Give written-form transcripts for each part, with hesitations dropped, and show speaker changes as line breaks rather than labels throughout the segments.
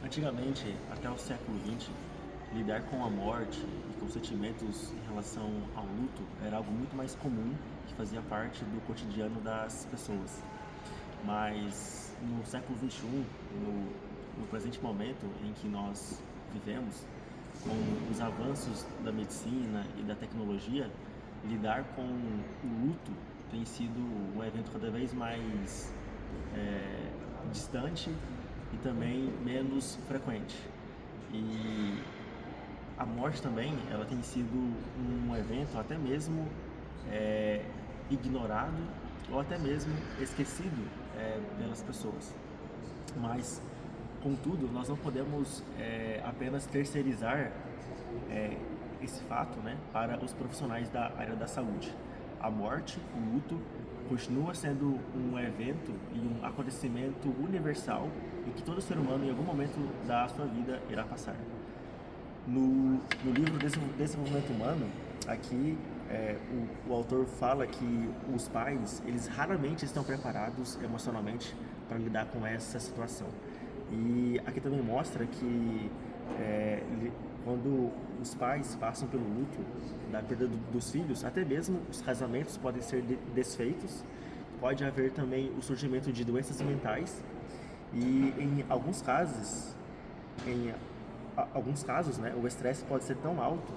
Antigamente, até o século XX, lidar com a morte e com sentimentos em relação ao luto era algo muito mais comum que fazia parte do cotidiano das pessoas. Mas no século XXI, no presente momento em que nós vivemos, com os avanços da medicina e da tecnologia, lidar com o luto tem sido um evento cada vez mais distante e também menos frequente. E a morte também, ela tem sido um evento até mesmo ignorado ou até mesmo esquecido pelas pessoas. Mas, contudo, nós não podemos apenas terceirizar esse fato, né, para os profissionais da área da saúde. A morte, o luto, continua sendo um evento e um acontecimento universal e que todo ser humano, em algum momento da sua vida, irá passar. No livro Desenvolvimento Humano, aqui o autor fala que os pais, eles raramente estão preparados emocionalmente para lidar com essa situação. E aqui também mostra que quando os pais passam pelo luto da perda dos filhos, até mesmo os casamentos podem ser desfeitos, pode haver também o surgimento de doenças mentais e em alguns casos, né, o estresse pode ser tão alto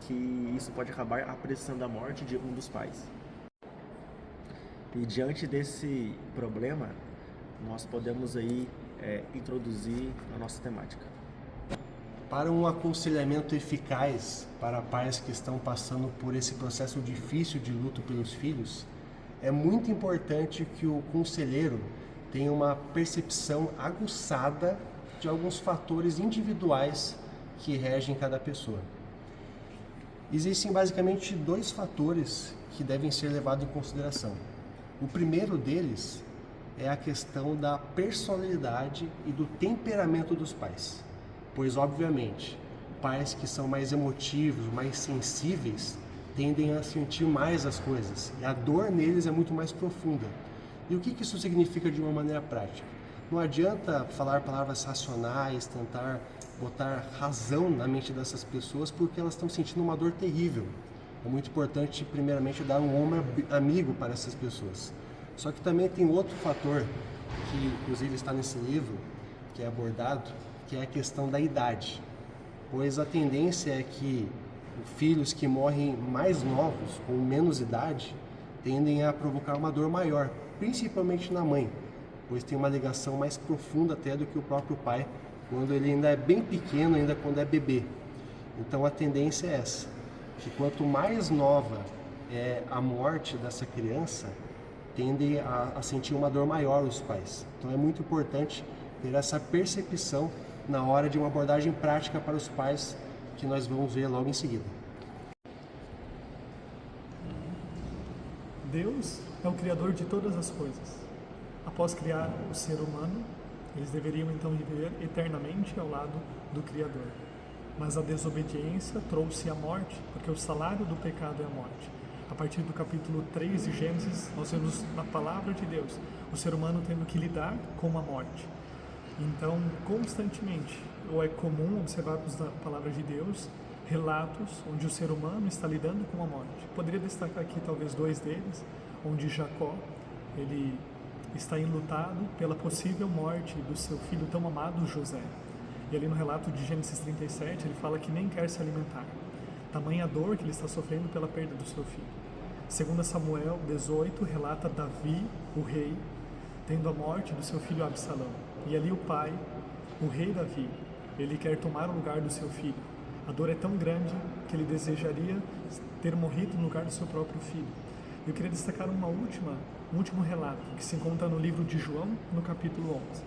que isso pode acabar apressando a morte de um dos pais. E diante desse problema, nós podemos aí introduzir a nossa temática.
Para um aconselhamento eficaz para pais que estão passando por esse processo difícil de luto pelos filhos, é muito importante que o conselheiro tenha uma percepção aguçada de alguns fatores individuais que regem cada pessoa. Existem basicamente dois fatores que devem ser levados em consideração. O primeiro deles é a questão da personalidade e do temperamento dos pais. Pois, obviamente, pais que são mais emotivos, mais sensíveis, tendem a sentir mais as coisas. E a dor neles é muito mais profunda. E o que isso significa de uma maneira prática? Não adianta falar palavras racionais, tentar botar razão na mente dessas pessoas, porque elas estão sentindo uma dor terrível. É muito importante, primeiramente, dar um ombro amigo para essas pessoas. Só que também tem outro fator, que inclusive está nesse livro, que é abordado, que é a questão da idade, pois a tendência é que filhos que morrem mais novos, com menos idade, tendem a provocar uma dor maior, principalmente na mãe, pois tem uma ligação mais profunda até do que o próprio pai, quando ele ainda é bem pequeno, ainda quando é bebê. Então a tendência é essa, que quanto mais nova é a morte dessa criança, tendem a sentir uma dor maior os pais. Então é muito importante ter essa percepção na hora de uma abordagem prática para os pais, que nós vamos ver logo em seguida.
Deus é o Criador de todas as coisas. Após criar o ser humano, eles deveriam então viver eternamente ao lado do Criador. Mas a desobediência trouxe a morte, porque o salário do pecado é a morte. A partir do capítulo 3 de Gênesis, nós vemos na palavra de Deus o ser humano tendo que lidar com a morte. Então, constantemente, ou é comum observarmos na palavra de Deus relatos onde o ser humano está lidando com a morte. Poderia destacar aqui talvez dois deles, onde Jacó, ele está enlutado pela possível morte do seu filho tão amado José. E ali no relato de Gênesis 37, ele fala que nem quer se alimentar. Tamanha dor que ele está sofrendo pela perda do seu filho. Segundo Samuel 18, relata Davi, o rei, tendo a morte do seu filho Absalão. E ali o pai, o rei Davi, ele quer tomar o lugar do seu filho. A dor é tão grande que ele desejaria ter morrido no lugar do seu próprio filho. Eu queria destacar um último relato, que se encontra no livro de João, no capítulo 11.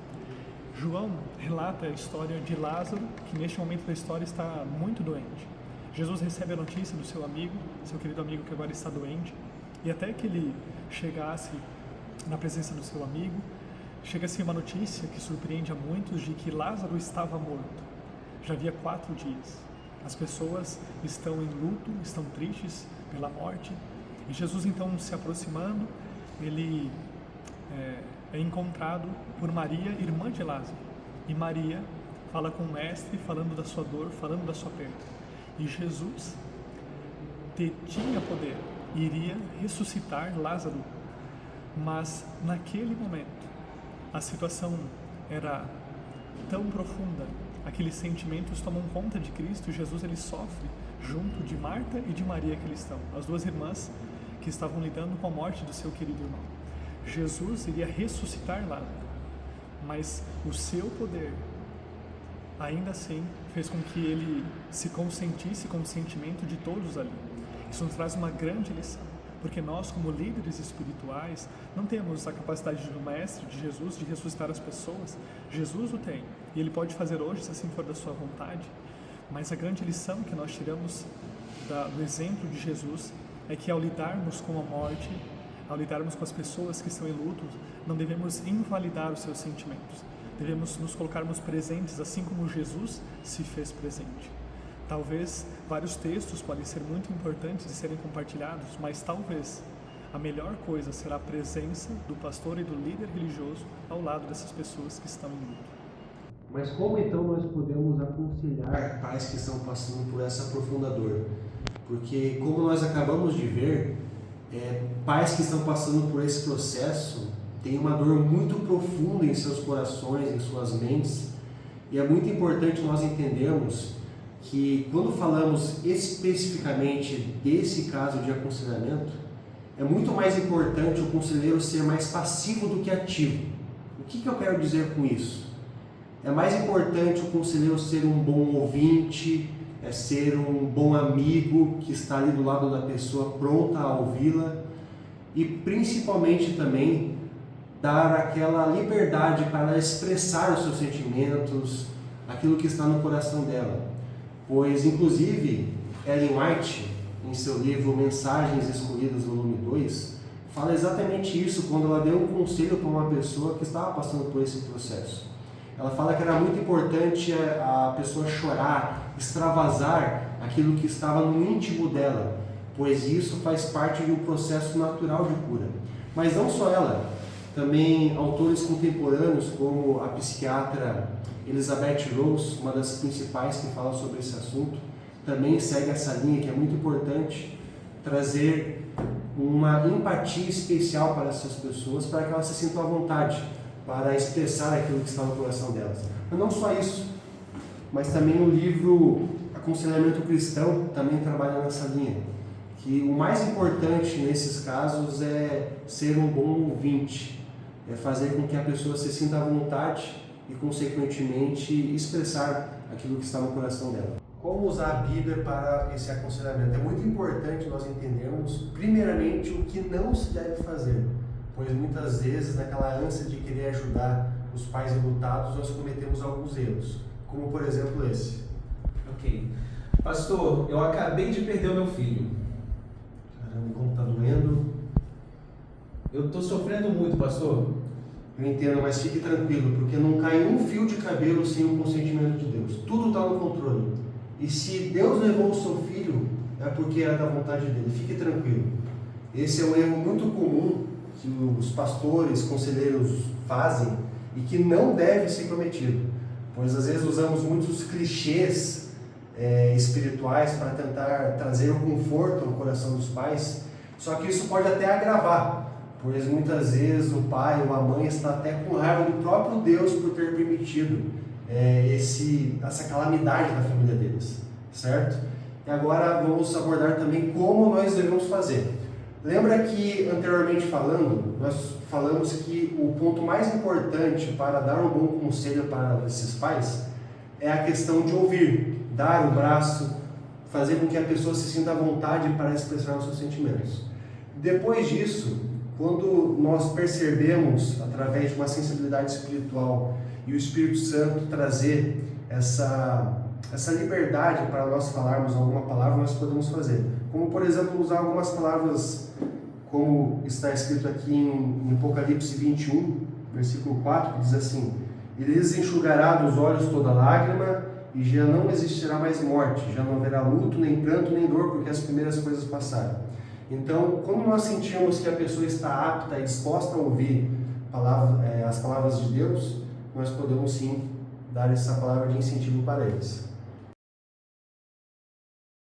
João relata a história de Lázaro, que neste momento da história está muito doente. Jesus recebe a notícia do seu amigo, seu querido amigo que agora está doente, e até que ele chegasse na presença do seu amigo, chega-se uma notícia que surpreende a muitos de que Lázaro estava morto. Já havia 4 dias. As pessoas estão em luto, estão tristes pela morte, e Jesus então se aproximando, ele é encontrado por Maria, irmã de Lázaro. E Maria fala com o mestre, falando da sua dor, falando da sua perda. E Jesus tinha poder, iria ressuscitar Lázaro, mas naquele momento a situação era tão profunda, aqueles sentimentos tomam conta de Cristo, e Jesus ele sofre junto de Marta e de Maria que eles estão, as duas irmãs que estavam lidando com a morte do seu querido irmão. Jesus iria ressuscitar Lázaro, mas o seu poder ainda assim fez com que ele se consentisse com o sentimento de todos ali. Isso nos traz uma grande lição, porque nós, como líderes espirituais, não temos a capacidade do Mestre, de Jesus, de ressuscitar as pessoas. Jesus o tem, e Ele pode fazer hoje, se assim for da sua vontade, mas a grande lição que nós tiramos do exemplo de Jesus é que ao lidarmos com a morte, ao lidarmos com as pessoas que estão em luto, não devemos invalidar os seus sentimentos. Devemos nos colocarmos presentes, assim como Jesus se fez presente. Talvez vários textos podem ser muito importantes de serem compartilhados, mas talvez a melhor coisa será a presença do pastor e do líder religioso ao lado dessas pessoas que estão em luto.
Mas como então nós podemos aconselhar pais que estão passando por essa profunda dor? Porque como nós acabamos de ver, pais que estão passando por esse processo têm uma dor muito profunda em seus corações, em suas mentes, e é muito importante nós entendermos que quando falamos especificamente desse caso de aconselhamento, é muito mais importante o conselheiro ser mais passivo do que ativo. O que eu quero dizer com isso? É mais importante o conselheiro ser um bom ouvinte, ser um bom amigo que está ali do lado da pessoa pronta a ouvi-la, e principalmente também dar aquela liberdade para ela expressar os seus sentimentos, aquilo que está no coração dela. Pois, inclusive, Ellen White, em seu livro Mensagens Escolhidas, volume 2, fala exatamente isso quando ela deu um conselho para uma pessoa que estava passando por esse processo. Ela fala que era muito importante a pessoa chorar, extravasar aquilo que estava no íntimo dela, pois isso faz parte de um processo natural de cura. Mas não só ela, também autores contemporâneos como a psiquiatra Elizabeth Rose, uma das principais que fala sobre esse assunto, também segue essa linha que é muito importante, trazer uma empatia especial para essas pessoas, para que elas se sintam à vontade para expressar aquilo que está no coração delas. Mas não só isso, mas também o livro Aconselhamento Cristão também trabalha nessa linha, que o mais importante nesses casos é ser um bom ouvinte, é fazer com que a pessoa se sinta à vontade e, consequentemente, expressar aquilo que está no coração dela. Como usar a Bíblia para esse aconselhamento? É muito importante nós entendermos, primeiramente, o que não se deve fazer, pois muitas vezes, naquela ânsia de querer ajudar os pais enlutados, nós cometemos alguns erros, como por exemplo esse.
Ok. Pastor, eu acabei de perder o meu filho.
Caramba, como está doendo?
Eu estou sofrendo muito, pastor.
Eu entendo, mas fique tranquilo, porque não cai um fio de cabelo sem o consentimento de Deus. Tudo está no controle. E se Deus levou o seu filho, é porque era da vontade dele. Fique tranquilo. Esse é um erro muito comum que os pastores, conselheiros fazem e que não deve ser cometido. Pois às vezes usamos muitos clichês espirituais para tentar trazer um conforto no coração dos pais. Só que isso pode até agravar, pois muitas vezes o pai ou a mãe está até com raiva do próprio Deus por ter permitido essa calamidade na família deles, certo? E agora vamos abordar também como nós devemos fazer. Lembra que anteriormente nós falamos que o ponto mais importante para dar um bom conselho para esses pais é a questão de ouvir, dar o braço, fazer com que a pessoa se sinta à vontade para expressar os seus sentimentos. Depois disso, quando nós percebemos, através de uma sensibilidade espiritual, e o Espírito Santo trazer essa liberdade para nós falarmos alguma palavra, nós podemos fazer. Como, por exemplo, usar algumas palavras, como está escrito aqui em Apocalipse 21, versículo 4, que diz assim: "Ele lhes enxugará dos olhos toda lágrima, e já não existirá mais morte, já não haverá luto, nem pranto, nem dor, porque as primeiras coisas passaram." Então, quando nós sentimos que a pessoa está apta e disposta a ouvir as palavras de Deus, nós podemos sim dar essa palavra de incentivo para eles.